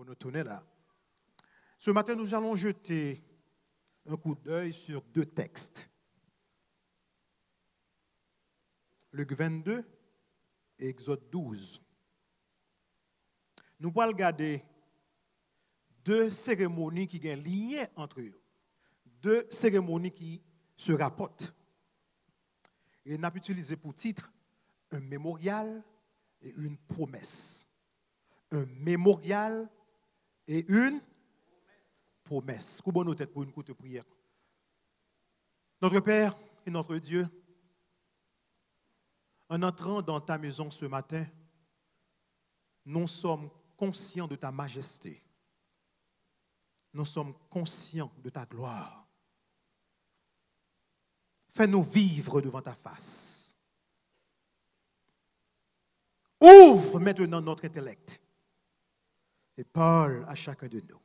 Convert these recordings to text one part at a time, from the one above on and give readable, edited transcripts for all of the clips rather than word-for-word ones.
nous tourner là. Ce matin, nous allons jeter un coup d'œil sur deux textes. Luc 22 et Exode 12. Nous allons regarder deux cérémonies qui ont un lien entre eux. Deux cérémonies qui se rapportent. Et nous avons utilisé pour titre un mémorial et une promesse. Un mémorial et une promesse. Coupons nos têtes pour une courte prière. Notre Père et notre Dieu, en entrant dans ta maison ce matin, nous sommes conscients de ta majesté. Nous sommes conscients de ta gloire. Fais-nous vivre devant ta face. Ouvre maintenant notre intellect et parle à chacun de nous.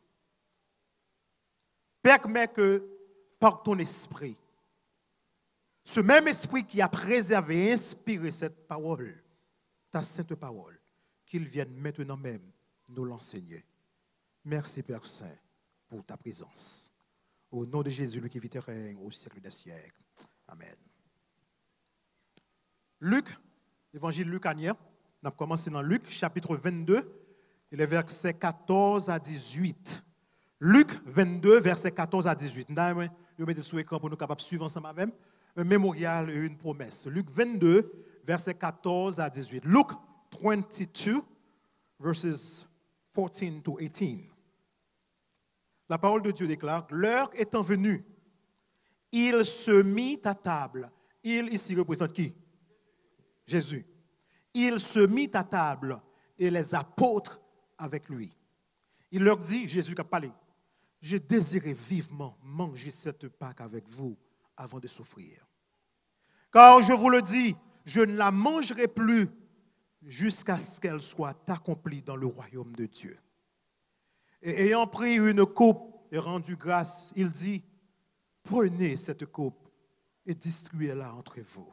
Permets que par ton esprit, ce même esprit qui a préservé et inspiré cette parole, ta sainte parole, qu'il vienne maintenant même nous l'enseigner. Merci Père Saint pour ta présence. Au nom de Jésus, lui qui vit et règne au siècle des siècles. Amen. Luc, l'évangile Luc Anier, on a commencé dans Luc, chapitre 22, et les versets 14 à 18. Luc 22, versets 14 à 18. Je mets sur l'écran pour nous capables de suivre ensemble avec un mémorial et une promesse. Luc 22, versets 14 à 18. Luke 22, verses 14 to 18. La parole de Dieu déclare, l'heure étant venue, il se mit à table. Il ici représente qui? Jésus. Il se mit à table et les apôtres avec lui. Il leur dit, Jésus qui a parlé, je désirais vivement manger cette Pâque avec vous avant de souffrir. Car je vous le dis, je ne la mangerai plus jusqu'à ce qu'elle soit accomplie dans le royaume de Dieu. Et ayant pris une coupe et rendu grâce, il dit, prenez cette coupe et distribuez-la entre vous.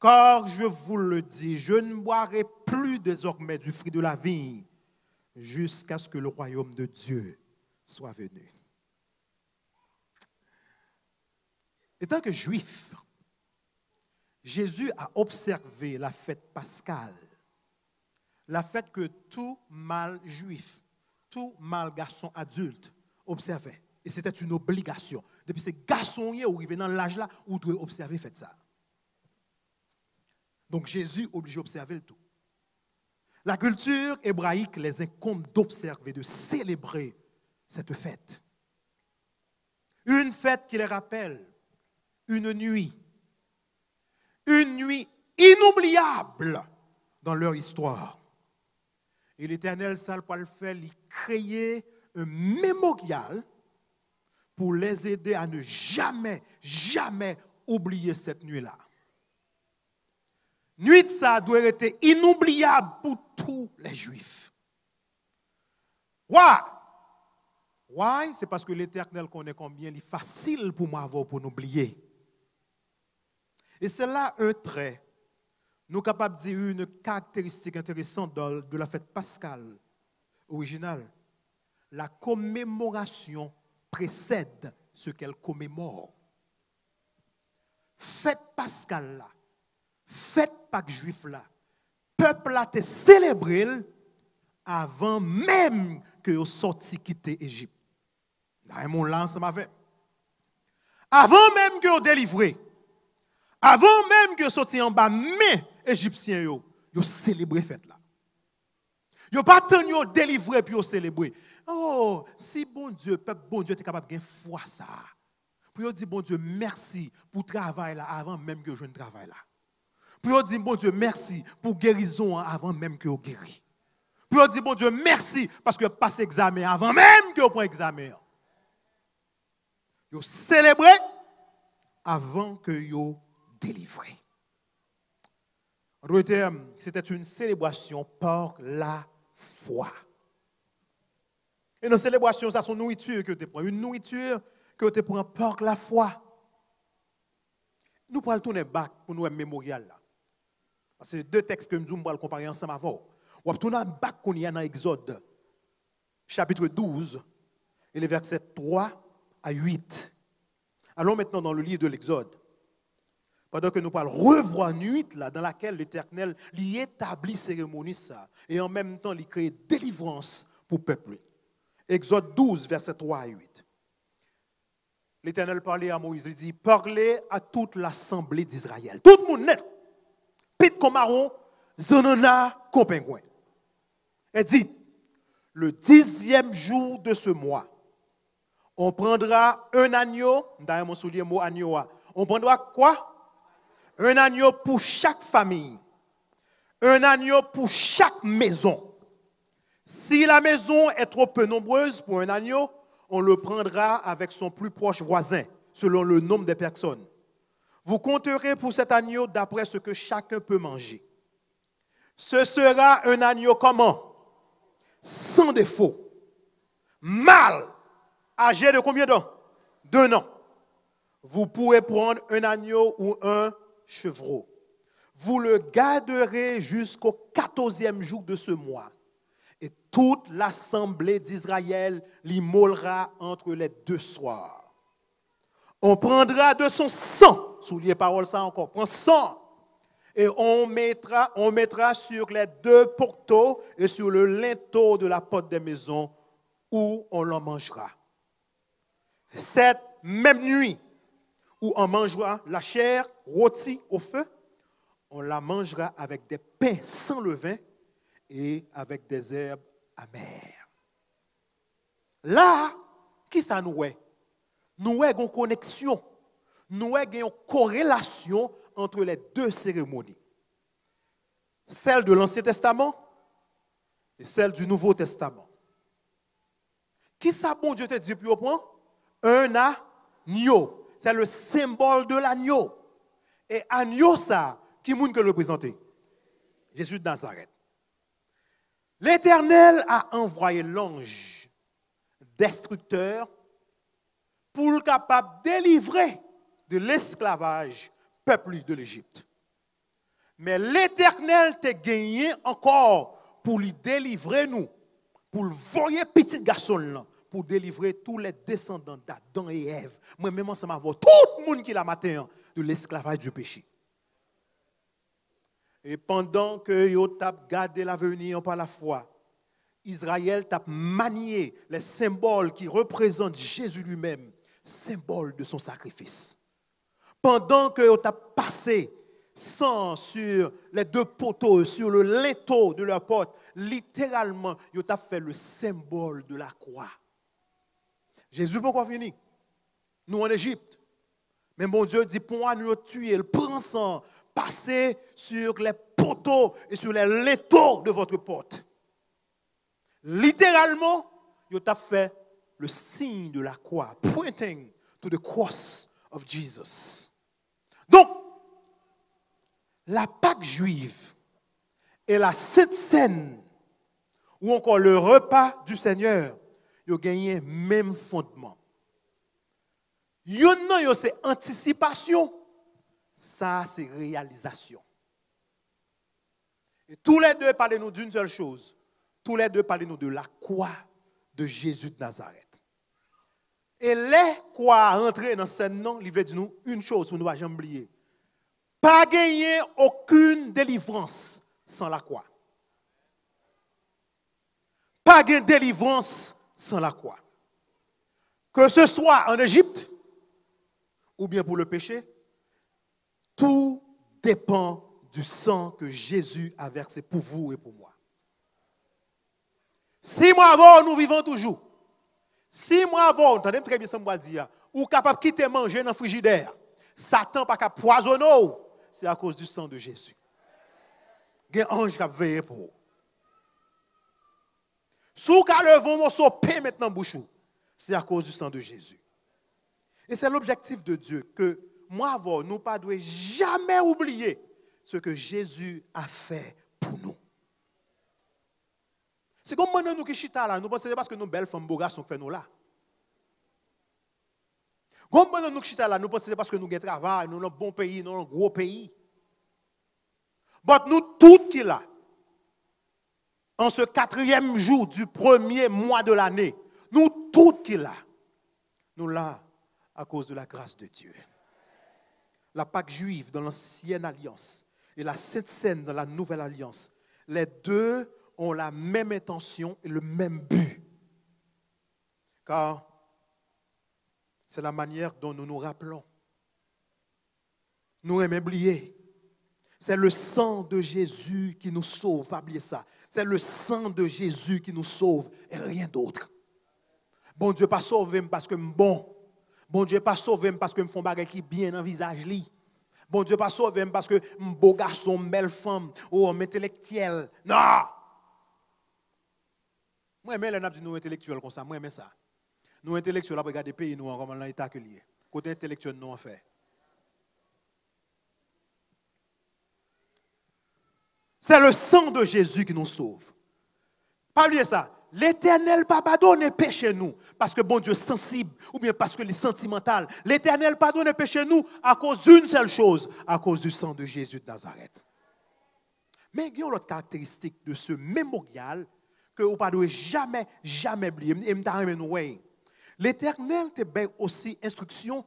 Car je vous le dis, je ne boirai plus désormais du fruit de la vigne jusqu'à ce que le royaume de Dieu soit venu. Étant que juif, Jésus a observé la fête pascale, la fête que tout mâle juif, tout mâle garçon adulte observait. Et c'était une obligation. Depuis ces garçons qui arrivaient dans l'âge là, où doivent observer fête ça. Donc Jésus obligé d'observer le tout. La culture hébraïque les incombe d'observer, de célébrer cette fête. Une fête qui les rappelle une nuit inoubliable dans leur histoire. Et l'Éternel, ça pour le faire, il créer un mémorial pour les aider à ne jamais oublier cette nuit-là. Nuit, ça doit être inoubliable pour tous les Juifs. Why? C'est parce que l'Éternel connaît combien il est facile pour moi avoir pour nous oublier. Et c'est là un trait. Nous sommes capables de dire une caractéristique intéressante de la fête pascale originale. La commémoration précède ce qu'elle commémore. Fête pascale là, fête Pâques juif là, peuple là te célébré avant même que vous sorti quitter l'Égypte. Mon lance m'avait. Avant même que vous délivré, avant même que vous sorti en bas, mais Égyptiens vous célébré fête là. Vous pas tant vous délivré puis vous célébrer. Oh, si bon Dieu, peuple bon Dieu est capable de gagner foi ça. Pour dire bon Dieu merci pour travail là avant même que je ne travaille là. Pour dire bon Dieu merci pour guérison avant même que vous guéri. Pour dire bon Dieu merci parce que vous passez examen avant même que vous preniez examen. Vous célébrez avant que vous délivrez. En d'autres termes, c'était une célébration par la foi. Et dans la célébration, ça c'est une nourriture que tu prends. Une nourriture que tu prends par la foi. Nous pourrons tourner back pour nous un mémorial là. Parce que deux textes que nous allons comparer ensemble avant. On va tourner back qu'on y a dans Exode. chapitre 12, et les versets 3 à 8. Allons maintenant dans le livre de l'Exode. Pendant que nous parlons revoir nuit, là, dans laquelle l'Éternel lui établit cérémonie ça, et en même temps, il crée délivrance pour le peuple. Exode 12, versets 3 à 8. L'Éternel parlait à Moïse, il dit, parlez à toute l'assemblée d'Israël. Tout le monde net, pit comme marron, zanana comme pingouin. Et dit, le 10e jour de ce mois, on prendra un agneau, d'ailleurs mon soulier mot agneau, on prendra quoi? Un agneau pour chaque famille, un agneau pour chaque maison. Si la maison est trop peu nombreuse pour un agneau, on le prendra avec son plus proche voisin, selon le nombre de personnes. Vous compterez pour cet agneau d'après ce que chacun peut manger. Ce sera un agneau comment? Sans défaut, mâle, âgé de combien d'ans? 2 ans. Vous pourrez prendre un agneau ou un chevreau. Vous le garderez jusqu'au 14e jour de ce mois. Et toute l'assemblée d'Israël l'immolera entre les 2 soirs. On prendra de son sang, souliez parole ça encore, prends sang, et on mettra sur les 2 poteaux et sur le linteau de la porte des maisons où on l'en mangera. Cette même nuit où on mangera la chair rôtie au feu, on la mangera avec des pains sans levain et avec des herbes amères. Là, qui ça nous est? Nous avons une connexion, nous avons une corrélation entre les 2 cérémonies. Celle de l'Ancien Testament et celle du Nouveau Testament. Qui ça, bon Dieu te dit plus au point? Un agneau. C'est le symbole de l'agneau. Et agneau, ça, qui est-ce que le présenter? Jésus de Nazareth. L'Éternel a envoyé l'ange destructeur pour le capable de délivrer de l'esclavage peuple de l'Égypte. Mais l'Éternel t'a gagné encore pour lui délivrer nous, pour le voyer petit garçon là, pour délivrer tous les descendants d'Adam et Ève. Moi-même, ensemble avec tout le monde qui l'a matin de l'esclavage du péché. Et pendant que yo tap gardé l'avenir par la foi, Israël tap manié les symboles qui représentent Jésus lui-même, symbole de son sacrifice. Pendant que yo tap passé sang sur les 2 poteaux, sur le linteau de leur porte, littéralement, yo tap fait le symbole de la croix. Jésus pourquoi fini? Nous en Égypte. Mais mon Dieu dit pour nous tuer, il prend sang, passer sur les poteaux et sur les linteaux de votre porte. Littéralement, il a fait le signe de la croix, pointing to the cross of Jesus. Donc, la Pâque juive et la Sainte Seine, ou encore le repas du Seigneur, ils ont gagné le même fondement. Yon c'est anticipation, ça c'est réalisation. Et tous les deux parlez-nous d'une seule chose. Tous les deux parlez-nous de la croix de Jésus de Nazareth. Et les croix entrées dans ce nom, il veut dire nous une chose pour ne pas jamais oublier. Pas gagner aucune délivrance sans la croix. Pas gagner délivrance sans la croix. Que ce soit en Égypte ou bien pour le péché, tout dépend du sang que Jésus a versé pour vous et pour moi. 6 mois avant, nous vivons toujours. 6 mois avant, entendez très bien ce que je dis, ou capable de quitter manger dans le frigidaire. Satan pas capable poisonner, c'est à cause du sang de Jésus. Il y a un ange qui a veillé pour vous. Si vous avez le morceau pain maintenant bouchou, c'est à cause du sang de Jésus. Et c'est l'objectif de Dieu que moi, nous ne devons jamais oublier ce que Jésus a fait pour nous. C'est comme maintenant nous qui chita là, nous pensons que c'est parce que nous belles femmes beaux garçons fait nous là. Comme maintenant nous qui chita là, nous pensons que c'est parce que nous avons travail, nous avons un bon pays, nous avons un gros pays. Mais nous tous qui là, en ce 4e jour du 1er mois de l'année, nous tous qui là, nous là à cause de la grâce de Dieu. La Pâque juive dans l'ancienne alliance et la Sainte Seine dans la nouvelle alliance, les deux ont la même intention et le même but. Car c'est la manière dont nous nous rappelons. Nous aimons oublier. C'est le sang de Jésus qui nous sauve. Pas oublier ça. C'est le sang de Jésus qui nous sauve et rien d'autre. Bon Dieu pas sauver parce que je suis bon. Bon Dieu pas sauver parce que je fais un bagage qui bien dans le visage. Bon Dieu pas sauver parce que je suis un beau garçon, une belle femme ou un intellectuel. Non! Moi, j'aime les nous intellectuels comme ça. Moi, j'aime ça. Nous intellectuels, après regarder pays, nous, comme dans l'état que lié. Côté intellectuel, nous, en fait. C'est le sang de Jésus qui nous sauve. Pas oublier ça. L'Éternel pas pardonne péché nous parce que bon Dieu est sensible ou bien parce que il est sentimental. L'Éternel pardonne péché nous à cause d'une seule chose, à cause du sang de Jésus de Nazareth. Mais il y a une autre caractéristique de ce mémorial que vous ne pouvez jamais oublier. L'Éternel te donne aussi instruction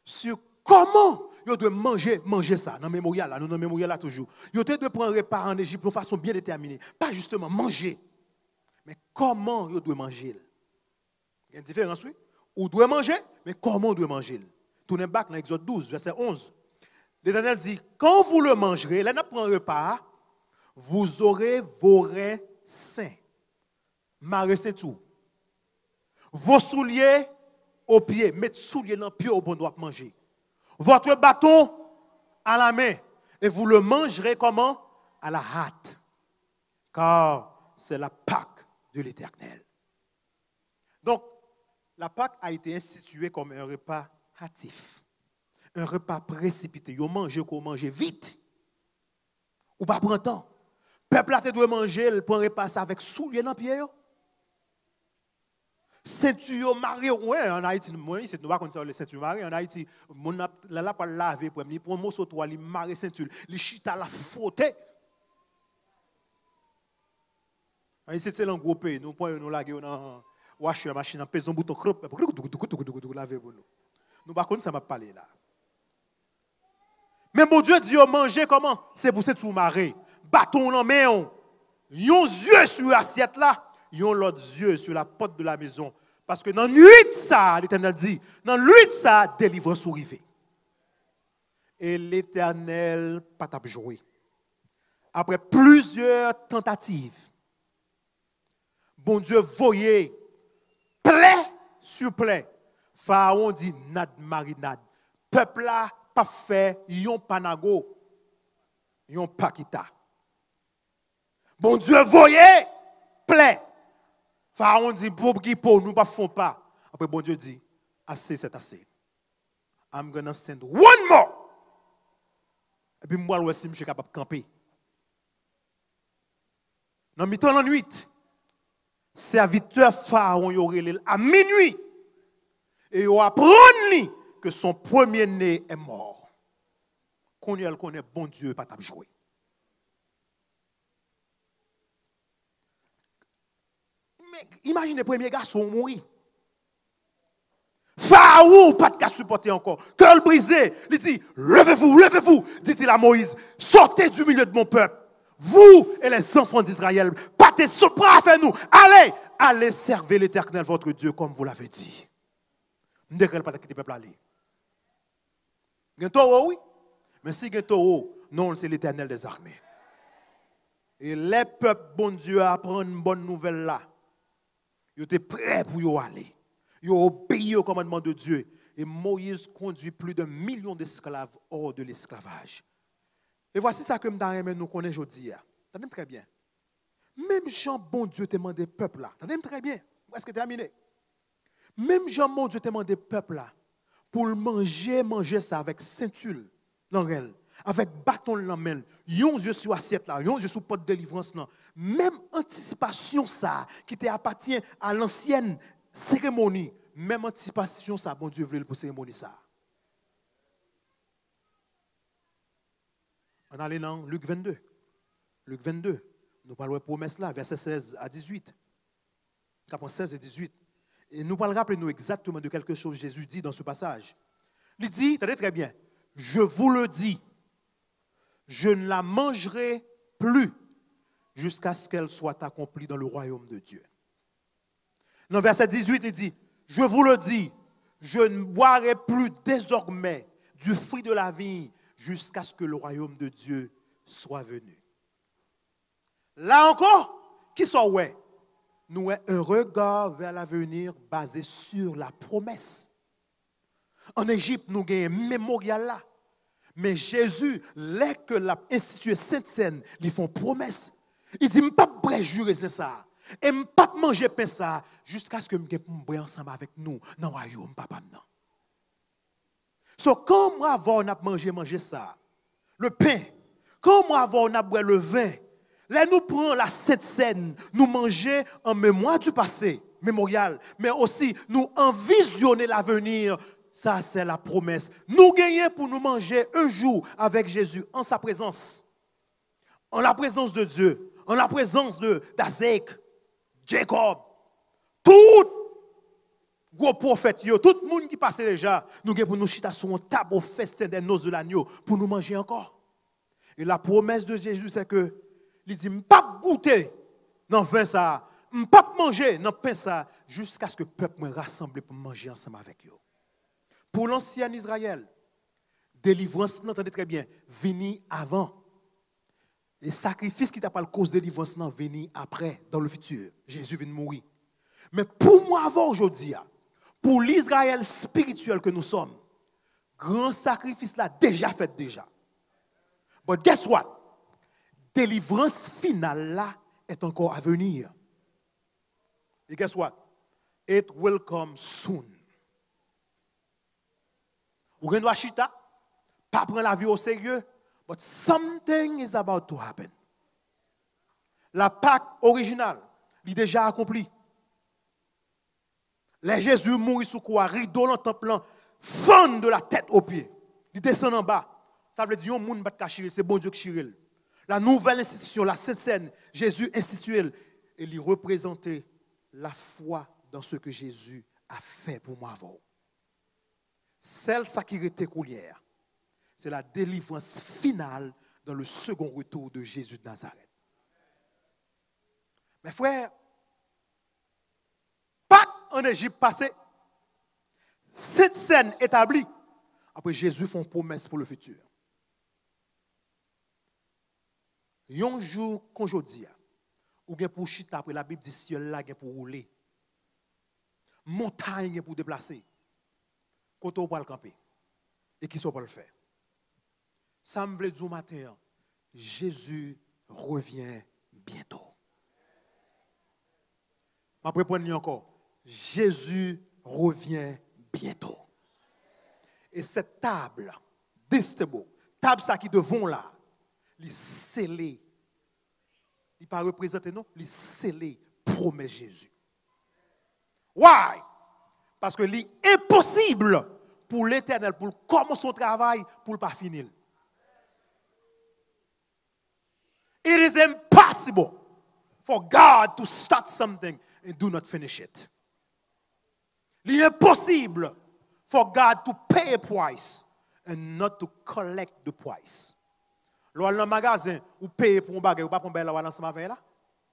sur comment vous devez manger ça. Dans le mémorial, là, nous dans le mémorial là toujours. Vous devez prendre un repas en Égypte de façon bien déterminée. Pas justement manger, mais comment vous devez manger. Il y a une différence, oui. Vous devez manger, mais comment vous devez manger. Tournez back dans Exode 12, verset 11. L'Éternel dit, quand vous le mangerez, là, vous prenez un repas, vous aurez vos reins sains. Marée, c'est tout. Vos souliers aux pieds. Mettez souliers dans le pied au bon doigt manger. Votre bâton à la main. Et vous le mangerez comment? À la hâte. Car c'est la Pâque de l'Éternel. Donc, la Pâque a été instituée comme un repas hâtif. Un repas précipité. Vous mangez qu'on mange vite. Ou pas prendre temps. Peuple là, tu dois manger, il prend repas avec souliers dans le pied. Ceinture mariée, ouais, en Haïti, moi, c'est nous pas comme ça les ceintures mariées. En Haïti, mon là pas laver pour il prend morceau toile, il marie ceinture, il chita la faute. Ici c'est un gros pays, nous prenons nous laguer dans washer machine, on pèse un bouton crop, laver pour nous. Nous pas comme ça m'a parlé là. Mais bon Dieu dit manger comment? C'est pour ceinture mariée. Bâton en main, yon yeux sur l'assiette là. Yon l'autre yeux sur la porte de la maison. Parce que dans la nuit, ça, l'Éternel dit, dans la nuit, ça, délivrance arrivée. Et l'Éternel pas t'a joué. Après plusieurs tentatives, bon Dieu voyait, plaie sur plaie. Pharaon dit, nad marinade. Peuple là, pas fait, yon panago, yon pakita. Bon Dieu voyait, plaie. Pharaon dit, pour qui pour nous pas font pas. Après, bon Dieu dit, assez, c'est assez. I'm gonna send one more. Et puis, moi, je suis capable de camper. Dans mi-temps, la nuit, serviteur Pharaon, il aurait à minuit. Et il apprend que son premier-né est mort. Qu'on y connaît, bon Dieu, pas t'a joué. Imaginez le premier garçon mourir. Pharaon, pas de cas supporter encore. Cœur brisé. Il dit, levez-vous, levez-vous, dit-il à Moïse. Sortez du milieu de mon peuple. Vous et les enfants d'Israël, partez pas avec nous. Allez, allez servir l'Éternel, votre Dieu, comme vous l'avez dit. Ne décrète pas quitter le peuple aller. Il y a un taureau, oui. Mais si il y a un taureau, non, c'est l'Éternel des armées. Et les peuples, bon Dieu, apprennent une bonne nouvelle là. Ils étaient prêts pour y aller. Ils ont obéi au commandement de Dieu. Et Moïse conduit plus d'1 million d'esclaves hors de l'esclavage. Et voici ça que nous connaissons aujourd'hui. T'entendez très bien. Même Jean, bon Dieu, te demandé peuple là. T'entendez très bien. Est-ce que terminé? Même Jean, bon Dieu, te demandé peuple là. Pour manger ça avec ceinture dans elle. Avec bâton dans la main, yon yeux sur assiette là, yon yeux sur porte de délivrance là. Même anticipation ça qui te appartient à l'ancienne cérémonie, même anticipation ça, bon Dieu voulait pour cérémonie ça. On allait dans Luc 22. Luc 22, Nous parlons de promesse là, verset 16 à 18. Chapitre 16 et 18. Et nous parlons, rappelez-nous exactement de quelque chose que Jésus dit dans ce passage. Il dit, attendez très bien, je vous le dis, je ne la mangerai plus jusqu'à ce qu'elle soit accomplie dans le royaume de Dieu. Dans verset 18, il dit, je vous le dis, je ne boirai plus désormais du fruit de la vigne jusqu'à ce que le royaume de Dieu soit venu. Là encore, qui soit ouais? Nous avons un regard vers l'avenir basé sur la promesse. En Égypte, nous avons un mémorial là. Mais Jésus, dès que l'a institué Sainte Seine, ils font promesse. Il dit, je ne peux pas jurer ça. Et je ne peux pas manger pain ça jusqu'à ce que je me ensemble avec nous dans le royaume, papa. Donc, quand moi, avant, on a mangé ça, le pain, quand moi, avant, on a bu le vin, là, nous prenons la Sainte Seine, nous manger en mémoire du passé, mémorial, mais aussi nous envisionner l'avenir. Ça, c'est la promesse. Nous gagnons pour nous manger un jour avec Jésus en sa présence, en la présence de Dieu, en la présence d'Azek, Jacob, tout gros prophète, tout le monde qui passait déjà, nous gagnons pour nous chiter sur un table au festin des noces de l'agneau pour nous manger encore. Et la promesse de Jésus, c'est que il dit, je ne peux pas goûter dans le vin ça, je ne peux pas manger dans le pain ça, jusqu'à ce que le peuple me rassemble pour manger ensemble avec eux. Pour l'ancien Israël, délivrance, n'entendez très bien, venir avant. Les sacrifices qui t'appellent cause de délivrance, venir après, dans le futur. Jésus vient de mourir. Mais pour moi, avant aujourd'hui, pour l'Israël spirituel que nous sommes, grand sacrifice là déjà fait déjà. But guess what? Délivrance finale là est encore à venir. Et guess what? It will come soon. Ou gen doit chita, pas prendre la vie au sérieux, but something is about to happen. La Pâque originale, il est déjà accompli. Les Jésus mourit sous quoi, rideau dans le temple, fend de la tête aux pieds. Il descend en bas. Ça veut dire que monde va chiril, c'est bon Dieu qui chiril. La nouvelle institution, la Sainte Seine, Jésus institué, et il représentait la foi dans ce que Jésus a fait pour moi avant. Celle qui était coulière, c'est la délivrance finale dans le second retour de Jésus de Nazareth. Mes frères, pas en Égypte passé, cette scène établie, après Jésus fait une promesse pour le futur. Un jour, quand je dis, ou bien pour chita, après la Bible dit ciel là, pour rouler, montagne pour déplacer. Quand on va le camper et qui sont pas le faire. Ça me veut dire matin, Jésus revient bientôt. Je vais répondre encore. Jésus revient bientôt. Et cette table, table ça qui devant là, il scellé. Il ne pas représenter non, il scellé promet Jésus. Why? Parce que c'est impossible pour l'Éternel, pour commencer son travail, pour ne pas finir. It is impossible for God to start something and do not finish it. C'est impossible for God to pay a price and not to collect the price. Lorsque dans le magasin, vous payez pour un bagage, vous ne pouvez pas prendre l'ensemble avec là.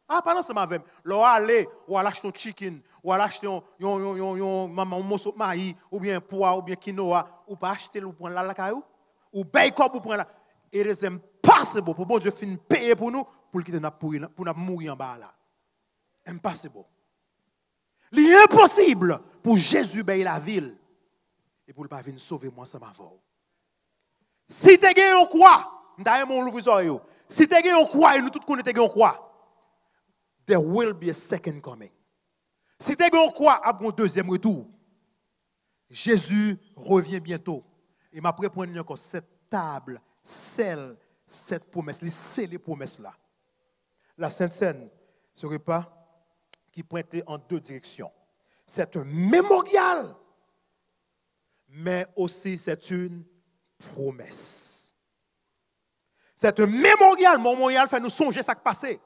Ah, pas l'ensemble avec. Lorsque aller, ou acheter un chicken, ou acheter un morceau de maïs, ou bien pois, ou bien quinoa, ou pas acheter ou prendre la caillou, ou bacon pour prendre là. It is impossible pour bon Dieu finir payer pour nous, pour qu'il pour mourir en bas là. Impossible. C'est impossible pour Jésus payer la ville et pour ne pas venir sauver moi sans m'avoir. Si tu as quoi? Si tu as quoi et nous tous connaissons quoi? There will be a second coming. Si tu as quoi après un deuxième retour? Jésus revient bientôt. Et m'a préparé encore cette table, cette promesse, les promesses là. La Sainte Seine ce repas qui pointait en deux directions. C'est un mémorial, mais aussi c'est une promesse. C'est un mémorial. Mémorial fait nous songer ce qui passé.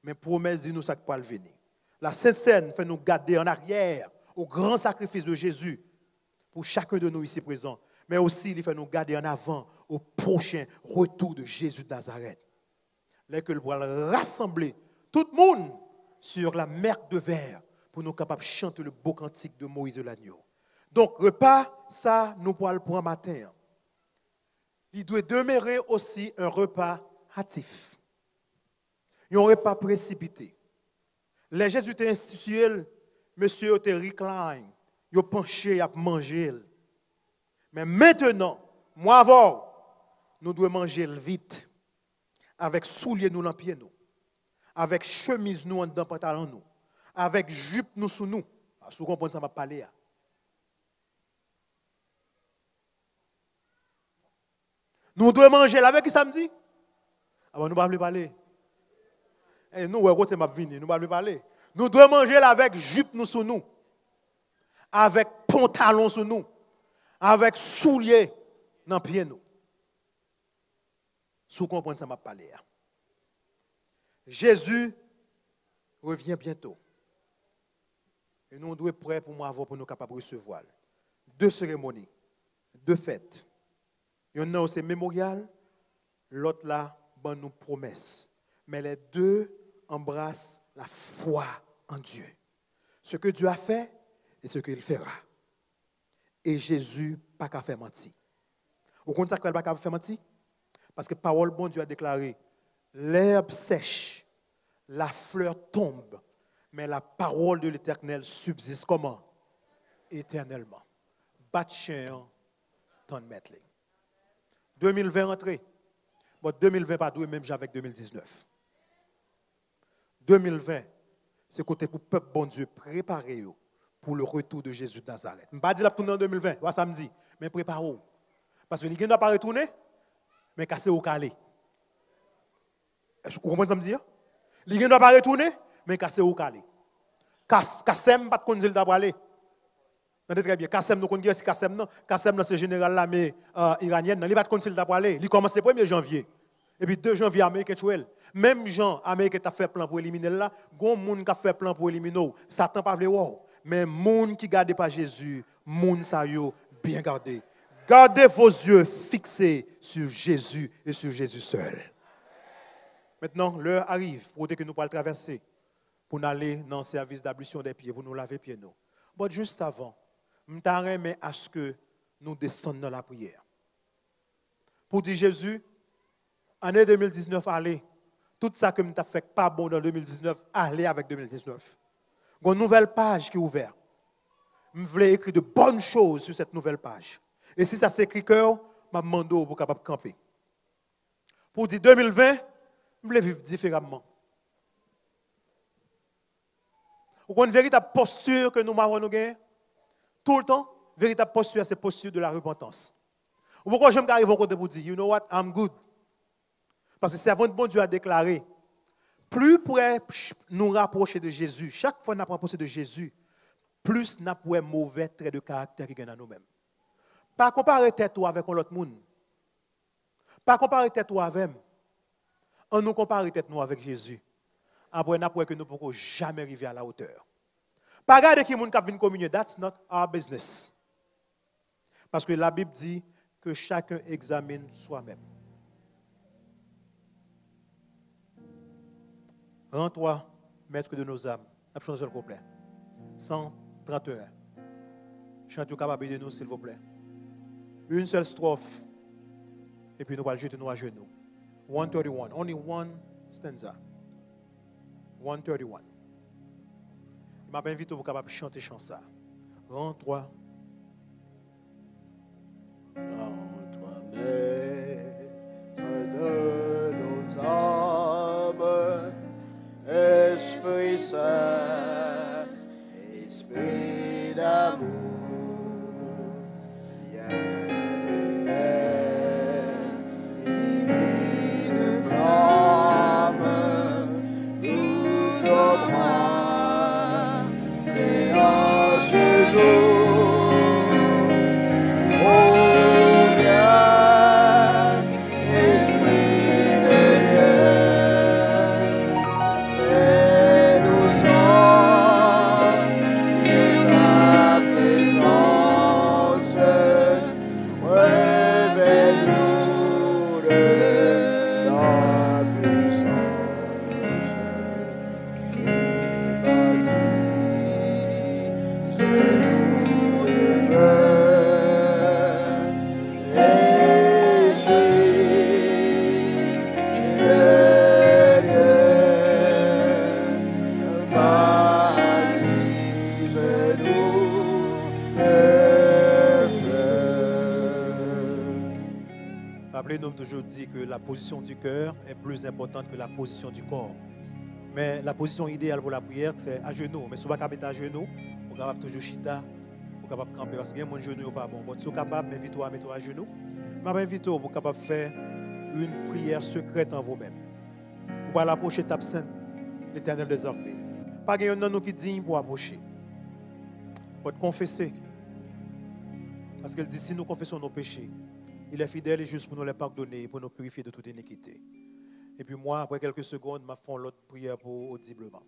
Mais promesse dit nous ça qui peut venir. La Sainte Seine fait nous garder en arrière au grand sacrifice de Jésus pour chacun de nous ici présents. Mais aussi, il fait nous garder en avant au prochain retour de Jésus de Nazareth. Là que le va rassembler tout le monde sur la mer de verre pour nous capables de chanter le beau cantique de Moïse de l'agneau. Donc, repas, ça, nous pourrons le prendre matin. Il doit demeurer aussi un repas hâtif. Un repas précipité. Les Jésus étaient institutionnels, monsieur était recline, il a penché à manger. Mais maintenant, moi avant, nous devons manger vite, avec souliers nous dans pied nous, avec chemise nous dans pantalon nous, avec jupe nous sous nous. Si vous comprenez ça, m'a parlé. Nous devons manger avec qui samedi? Ah bon, nous ne pouvons pas parler. Et nous, côté m'a venu, nous ne pouvons pas parler. Nous devons manger avec jupe nous sous nous, avec pantalon sous nous, avec souliers dans pied nous. Si vous comprenez ça, m'a parlé. Jésus revient bientôt. Et nous devons être prêts pour moi pour nous capables de recevoir. 2 cérémonies, 2 fêtes. Il y en a aussi mémorial, l'autre là, bon nous promesse. Mais les deux embrassent la foi en Dieu. Ce que Dieu a fait et ce qu'il fera. Et Jésus pas qu'à faire mentir. Au contraire, il pas qu'à faire mentir. Parce que parole bon Dieu a déclaré, l'herbe sèche, la fleur tombe, mais la parole de l'Éternel subsiste comment? Éternellement. Bat chien, tant de mettre. 2020 rentré. Bon, 2020 pas doué même avec 2019. 2020, c'est côté pour le peuple bon Dieu préparer pour le retour de Jésus de Nazareth. Je ne vais pas dire la tourner en 2020, voilà samedi, mais préparez-vous. Parce que les gens ne doivent pas retourner, mais casser au calé. Vous comprenez ce que je veux dire? Les gens ne doivent pas retourner, mais casser au calé. Kassem, pas de conduire d'avoir aller. Entendez très bien. Kassem, nous connaissons si Kassem, non. Kassem, c'est général l'armée iranienne. Il n'y a pas de consul d'avoir aller. Il commence le 1er janvier. Et puis 2 janvier, Amérique est même Jean, Amérique a fait plan pour éliminer là. Gon moun qui a fait plan pour éliminer. Satan pas vle wow. Mais moun qui garde pas Jésus, moun sa yo bien gardé. Gardez vos yeux fixés sur Jésus et sur Jésus seul. Maintenant, l'heure arrive pour que nous puissions traverser, pour aller dans le service d'ablution des pieds, pour nous laver les pieds. Mais juste avant, je t'aimerais à ce que nous descendions dans la prière. Pour dire Jésus, année 2019, allez. Tout ça que je t'ai fait pas bon dans 2019, allez avec 2019. Il y a une nouvelle page qui est ouverte. Je voulais écrire de bonnes choses sur cette nouvelle page. Et si ça s'écrit cœur, je me demande pour capable camper. Pour dire 2020, je voulais vivre différemment. Vous avez une véritable posture que nous avons gagné tout le temps. Véritable posture, c'est posture de la repentance. Pourquoi je m'arrive au côté pour dire, you know what, I'm good. Parce que c'est avant de bon Dieu a déclaré, plus près nous rapprocher de Jésus, chaque fois nous rapprocher de Jésus, plus nous avons mauvais traits de caractère qui gagnent à nous-mêmes. Pas comparer tête avec l'autre monde. Pas comparer tête avec. On nous compare tête nous avec Jésus. Après, nous avons que nous ne pourrons jamais arriver à la hauteur. Pas regarder qui est venu communier, that's not our business. Parce que la Bible dit que chacun examine soi-même. Rends-toi, maître de nos âmes. La chanson le complet. 131. Chantez capable de nous, s'il vous plaît. Une seule strophe. Et puis nous allons jeter nous à genoux. 131. Only one stanza. 131. Il m'a invité pour capable chanter chanson. Rends-toi. Rends-toi, maître de nos âmes. Esprit Saint, Esprit d'amour, bien-aimé, divine flamme, nous embrasse, c'est à genoux. Oh, viens, Esprit de Dieu. plénum toujours dit que la position du cœur est plus importante que la position du corps. Mais la position idéale pour la prière, c'est à genoux. Mais si vous ne pouvez pas mettre à genoux, vous êtes capable toujours chita, vous êtes capable de camper. Parce que mon genou n'est pas bon. Si vous êtes capable, invitez-vous à mettre à genoux. Je invite-vous pour capable de faire une prière secrète en vous-même. Vous pouvez l'approcher tape sainte, l'Éternel des armées. Pas qu'il y en a nous qui digne pour approcher. Pour confesser. Parce qu'il dit, si nous confessons nos péchés, il est fidèle et juste pour nous les pardonner et pour nous purifier de toute iniquité. Et puis moi, après quelques secondes, je fais l'autre prière pour audiblement.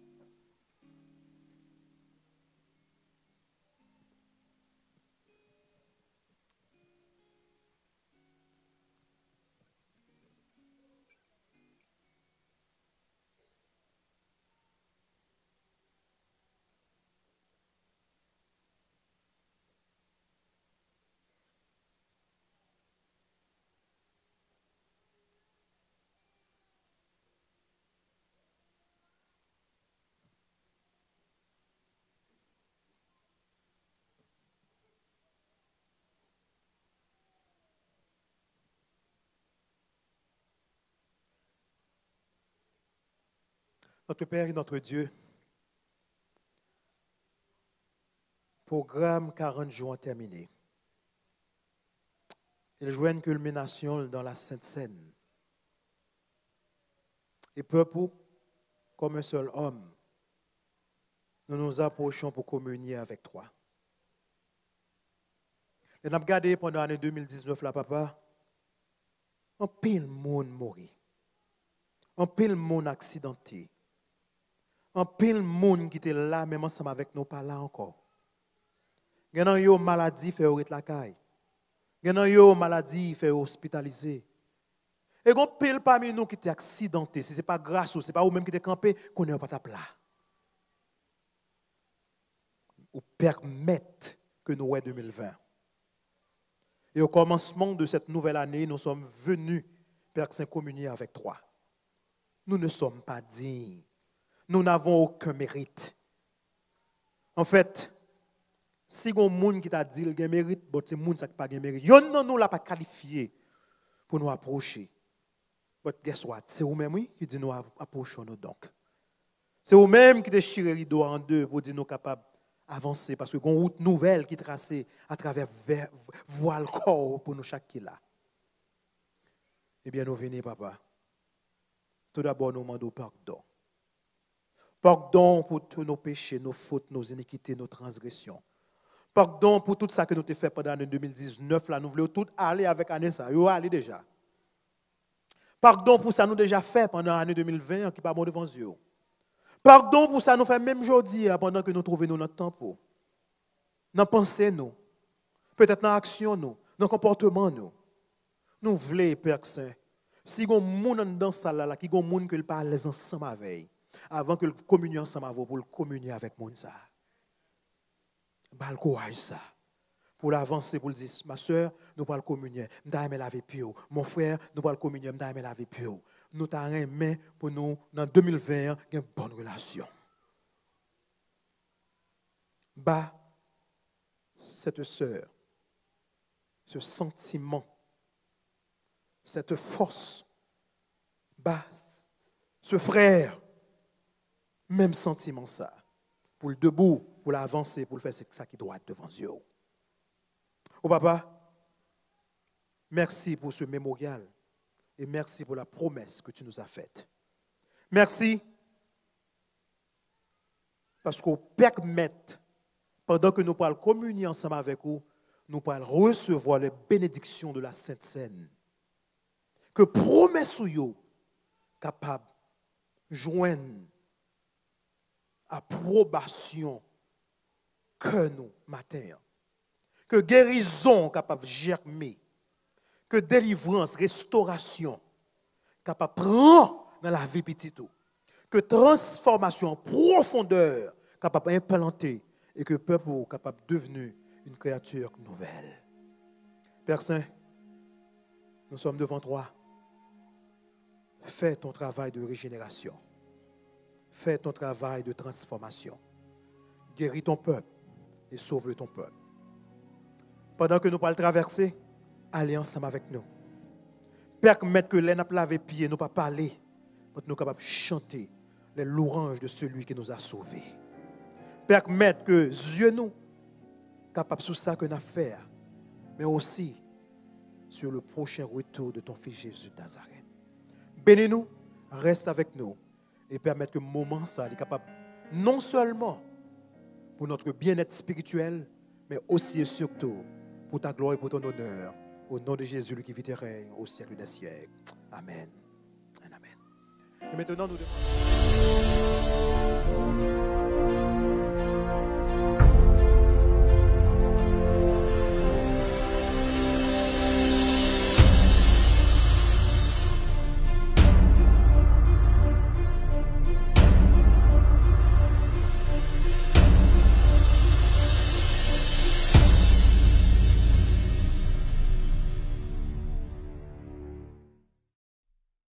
Notre Père et notre Dieu, programme 40 jours terminé. Il joue une culmination dans la Sainte Seine. Et peuple, comme un seul homme, nous nous approchons pour communier avec toi. Et nous avons regardé pendant l'année 2019, là, papa, un pile monde mort, un pile monde accidenté, un pile monde qui était là, même ensemble avec nous, pas là encore. Il y a une maladie qui fait la caille. Il y a une maladie qui fait hospitaliser. Et il y a pile parmi nous qui est accidenté. Si ce n'est pas grâce ou ce n'est pas vous-même qui êtes campé, qu'on n'est pas ta plat. Ou permettre que nous ayons 2020. Et au commencement de cette nouvelle année, nous sommes venus, Père Saint, communier avec toi. Nous ne sommes pas dignes. Nous n'avons aucun mérite. En fait, si il y a un monde qui t'a dit qu'il a un mérite, c'est un monde qui n'a pas de mérite. Yon nous l'a pas qualifié pour nous approcher. But guess what? C'est vous-même qui dit nous approchons nous donc. C'est vous-même qui déchirez le rideau en deux pour dire nous capables d'avancer parce que y a une route nouvelle qui est tracée à travers voile corps pour nous chaque qui là. Eh bien, nous venons, papa. Tout d'abord, nous demandons pardon. Pardon pour tous nos péchés, nos fautes, nos iniquités, nos transgressions. Pardon pour tout ça que nous avons fait pendant l'année 2019. Là, nous voulons tout aller avec l'année ça. Nous allons déjà. Pardon pour ça nous déjà fait pendant l'année 2020 qui n'est pas bon devant Dieu. Pardon pour ça nous fait même aujourd'hui pendant que nous trouvons notre temps pour. Dans pensée nous. Peut-être dans l'action nous. Dans le comportement nous. Nous voulons, Père Saint, si il y a des gens dans cette salle-là, qui ont des gens qui parlent ensemble avec, avant que le communion ensemble avec vous, pour le communier avec les gens. Bal courage ça. Pour l'avancer, pour le dire, ma soeur, nous parlons communier, nous allons laver pied. Mon frère, nous parlons communier, nous allons laver pied. Nous allons main pour nous, dans 2020, avoir une bonne relation. Bas, cette soeur, ce sentiment, cette force, bas, ce frère, même sentiment ça, pour le debout, pour l'avancer, pour le faire, c'est ça qui doit être devant Dieu. Oh papa, merci pour ce mémorial et merci pour la promesse que tu nous as faite. Merci parce qu'on permet, pendant que nous parlons communier ensemble avec vous, nous parlons recevoir les bénédictions de la Sainte Seine. Que promesse ou yo capable de joindre approbation que nous matin. Que guérison capable de germer. Que délivrance, restauration capable de prendre dans la vie petite. Que transformation en profondeur capable d'implanter et que le peuple est capable de devenir une créature nouvelle. Père Saint, nous sommes devant toi. Fais ton travail de régénération. Fais ton travail de transformation. Guéris ton peuple et sauve ton peuple. Pendant que nous parlons traverser, allez ensemble avec nous. Permettre que les n'a lavé pieds, nous pas parler, pour que nous capables de chanter les louanges de celui qui nous a sauvés. Permettre que Dieu nous capable sur ça que nous faire, mais aussi sur le prochain retour de ton fils Jésus de Nazareth. Bénis-nous, reste avec nous et permettre que le moment ça est capable non seulement pour notre bien-être spirituel, mais aussi et surtout pour ta gloire et pour ton honneur. Au nom de Jésus, lui qui vit et règne au siècle des siècles. Amen. Amen. Et maintenant, nous devons...